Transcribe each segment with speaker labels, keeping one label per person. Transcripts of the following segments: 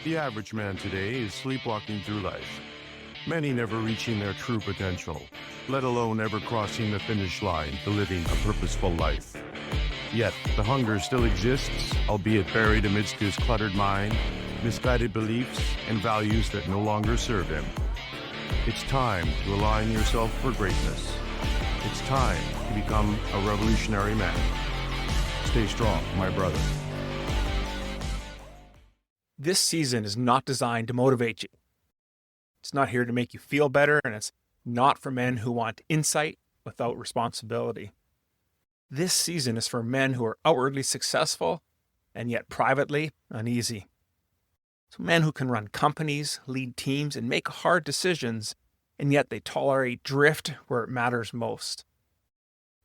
Speaker 1: The average man today is sleepwalking through life, many never reaching their true potential, let alone ever crossing the finish line to living a purposeful life. Yet, the hunger still exists, albeit buried amidst his cluttered mind, misguided beliefs, and values that no longer serve him. It's time to align yourself for greatness. It's time to become a revolutionary man. Stay strong, my brother.
Speaker 2: This season is not designed to motivate you. It's not here to make you feel better, and it's not for men who want insight without responsibility. This season is for men who are outwardly successful and yet privately uneasy. So men who can run companies, lead teams, and make hard decisions, and yet they tolerate drift where it matters most.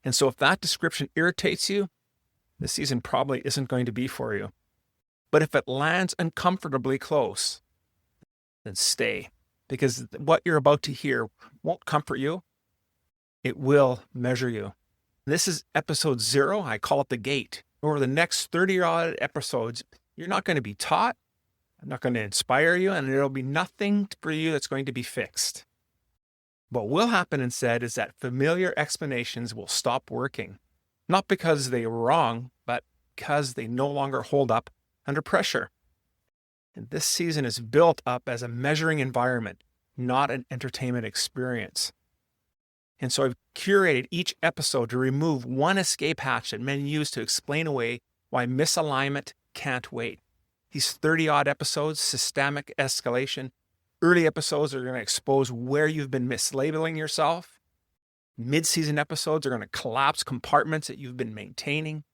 Speaker 2: And so if that description irritates you, this season probably isn't going to be for you. But if it lands uncomfortably close, then stay. Because what you're about to hear won't comfort you. It will measure you. This is episode 0. I call it the gate. Over the next 30-odd episodes, you're not going to be taught. I'm not going to inspire you, and there'll be nothing for you that's going to be fixed. What will happen instead is that familiar explanations will stop working. Not because they were wrong, but because they no longer hold up under pressure. And this season is built up as a measuring environment, not an entertainment experience. And so I've curated each episode to remove one escape hatch that men use to explain away why misalignment can't wait. These 30-odd episodes, systemic escalation. Early episodes are going to expose where you've been mislabeling yourself. Mid-season episodes are going to collapse compartments that you've been maintaining.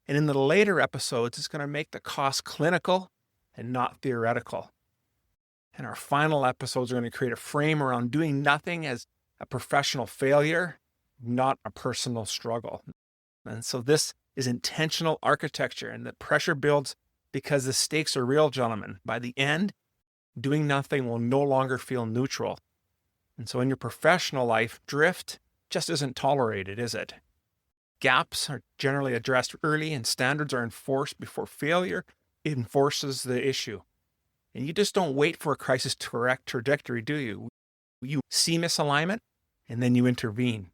Speaker 2: And in the later episodes, it's going to make the cost clinical and not theoretical. And our final episodes are going to create a frame around doing nothing as a professional failure, not a personal struggle. And so this is intentional architecture, and the pressure builds because the stakes are real, gentlemen. By the end, doing nothing will no longer feel neutral. And so in your professional life, drift just isn't tolerated, is it? Gaps are generally addressed early, and standards are enforced before failure enforces the issue. And you just don't wait for a crisis to correct trajectory, do you? You see misalignment, and then you intervene.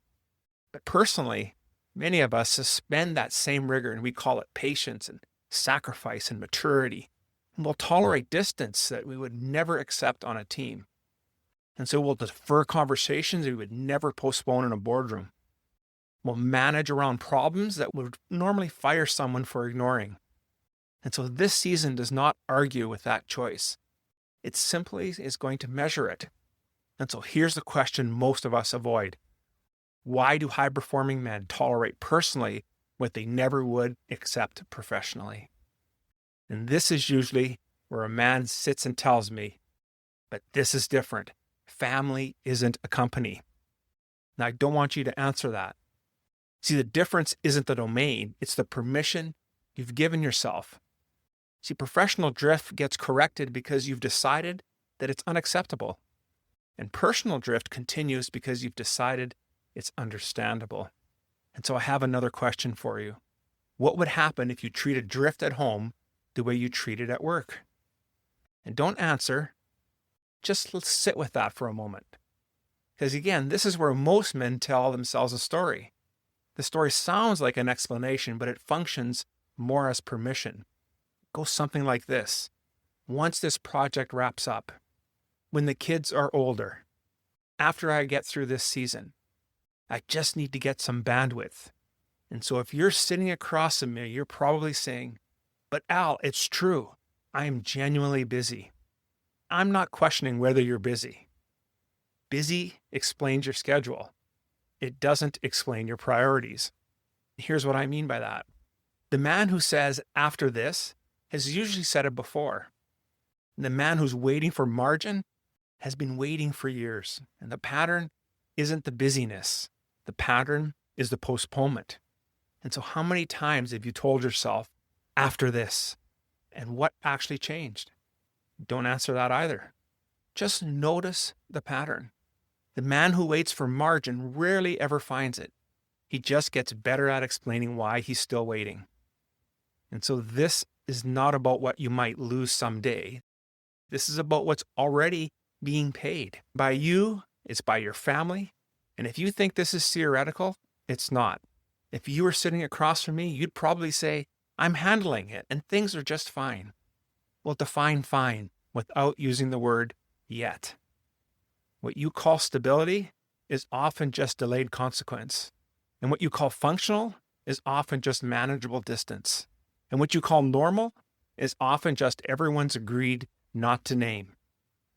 Speaker 2: But personally, many of us suspend that same rigor, and we call it patience and sacrifice and maturity. And we'll tolerate distance that we would never accept on a team. And so we'll defer conversations we would never postpone in a boardroom. We'll manage around problems that would normally fire someone for ignoring. And so this season does not argue with that choice. It simply is going to measure it. And so here's the question most of us avoid. Why do high-performing men tolerate personally what they never would accept professionally? And this is usually where a man sits and tells me, but this is different. Family isn't a company. Now, I don't want you to answer that. See, the difference isn't the domain, it's the permission you've given yourself. See, professional drift gets corrected because you've decided that it's unacceptable. And personal drift continues because you've decided it's understandable. And so I have another question for you. What would happen if you treated drift at home the way you treat it at work? And don't answer. Just let's sit with that for a moment. Because again, this is where most men tell themselves a story. The story sounds like an explanation, but it functions more as permission. It goes something like this. Once this project wraps up, when the kids are older, after I get through this season, I just need to get some bandwidth. And so if you're sitting across from me, you're probably saying, but Al, it's true. I am genuinely busy. I'm not questioning whether you're busy. Busy explains your schedule. It doesn't explain your priorities. Here's what I mean by that. The man who says after this has usually said it before. And the man who's waiting for margin has been waiting for years. And the pattern isn't the busyness. The pattern is the postponement. And so how many times have you told yourself after this? And what actually changed? Don't answer that either. Just notice the pattern. The man who waits for margin rarely ever finds it. He just gets better at explaining why he's still waiting. And so this is not about what you might lose someday. This is about what's already being paid. By you, it's by your family. And if you think this is theoretical, it's not. If you were sitting across from me, you'd probably say, I'm handling it and things are just fine. Well, define fine without using the word yet. What you call stability is often just delayed consequence. And what you call functional is often just manageable distance. And what you call normal is often just everyone's agreed not to name.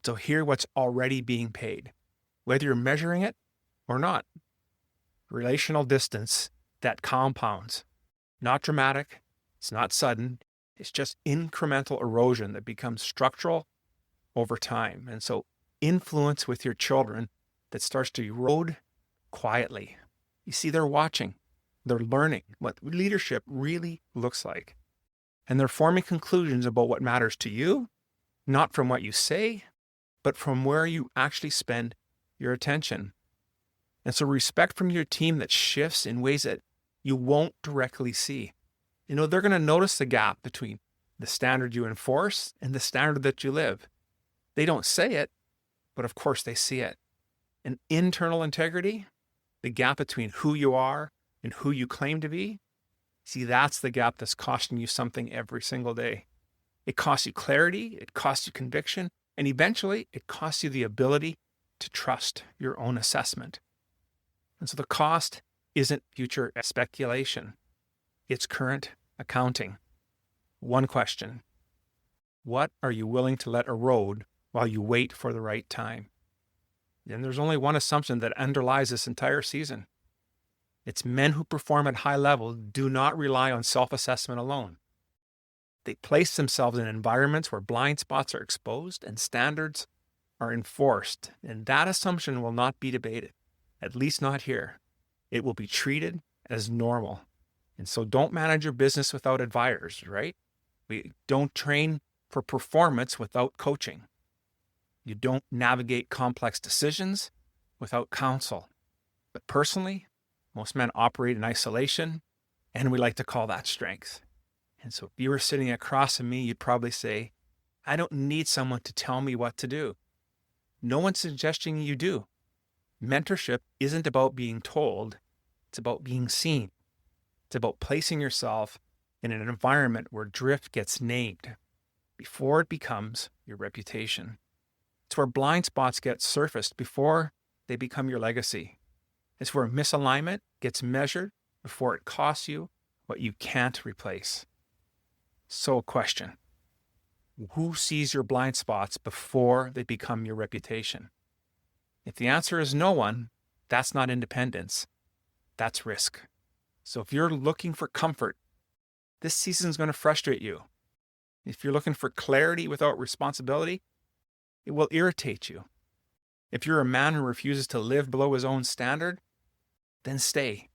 Speaker 2: So hear what's already being paid, whether you're measuring it or not. Relational distance that compounds. Not dramatic, it's not sudden, it's just incremental erosion that becomes structural over time. And so influence with your children that starts to erode quietly. You see, they're watching, they're learning what leadership really looks like. And they're forming conclusions about what matters to you, not from what you say, but from where you actually spend your attention. And so respect from your team that shifts in ways that you won't directly see. They're going to notice the gap between the standard you enforce and the standard that you live. They don't say it, but of course they see it. And internal integrity, the gap between who you are and who you claim to be, see, that's the gap that's costing you something every single day. It costs you clarity, it costs you conviction, and eventually it costs you the ability to trust your own assessment. And so the cost isn't future speculation. It's current accounting. One question: what are you willing to let erode while you wait for the right time? And there's only one assumption that underlies this entire season. It's men who perform at high level do not rely on self-assessment alone. They place themselves in environments where blind spots are exposed and standards are enforced. And that assumption will not be debated, at least not here. It will be treated as normal. And so don't manage your business without advisors, right? We don't train for performance without coaching. You don't navigate complex decisions without counsel. But personally, most men operate in isolation, and we like to call that strength. And so if you were sitting across from me, you'd probably say, I don't need someone to tell me what to do. No one's suggesting you do. Mentorship isn't about being told, it's about being seen. It's about placing yourself in an environment where drift gets named before it becomes your reputation. It's where blind spots get surfaced before they become your legacy. It's where misalignment gets measured before it costs you what you can't replace. So a question: who sees your blind spots before they become your reputation? If the answer is no one, that's not independence. That's risk. So if you're looking for comfort, this season's going to frustrate you. If you're looking for clarity without responsibility, it will irritate you. If you're a man who refuses to live below his own standard, then stay.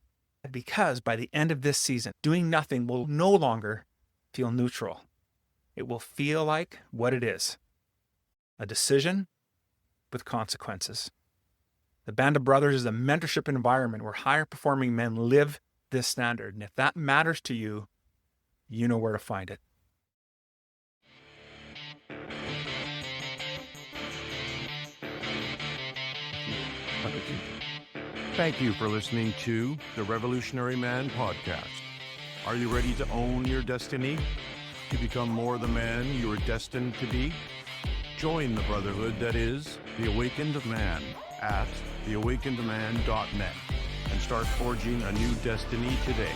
Speaker 2: Because by the end of this season, doing nothing will no longer feel neutral. It will feel like what it is: a decision with consequences. The Band of Brothers is a mentorship environment where higher performing men live this standard. And if that matters to you, you know where to find it.
Speaker 1: Thank you for listening to the Revolutionary Man podcast. Are you ready to own your destiny? To become more the man you are destined to be? Join the brotherhood that is the Awakened Man at theawakenedman.net and start forging a new destiny today.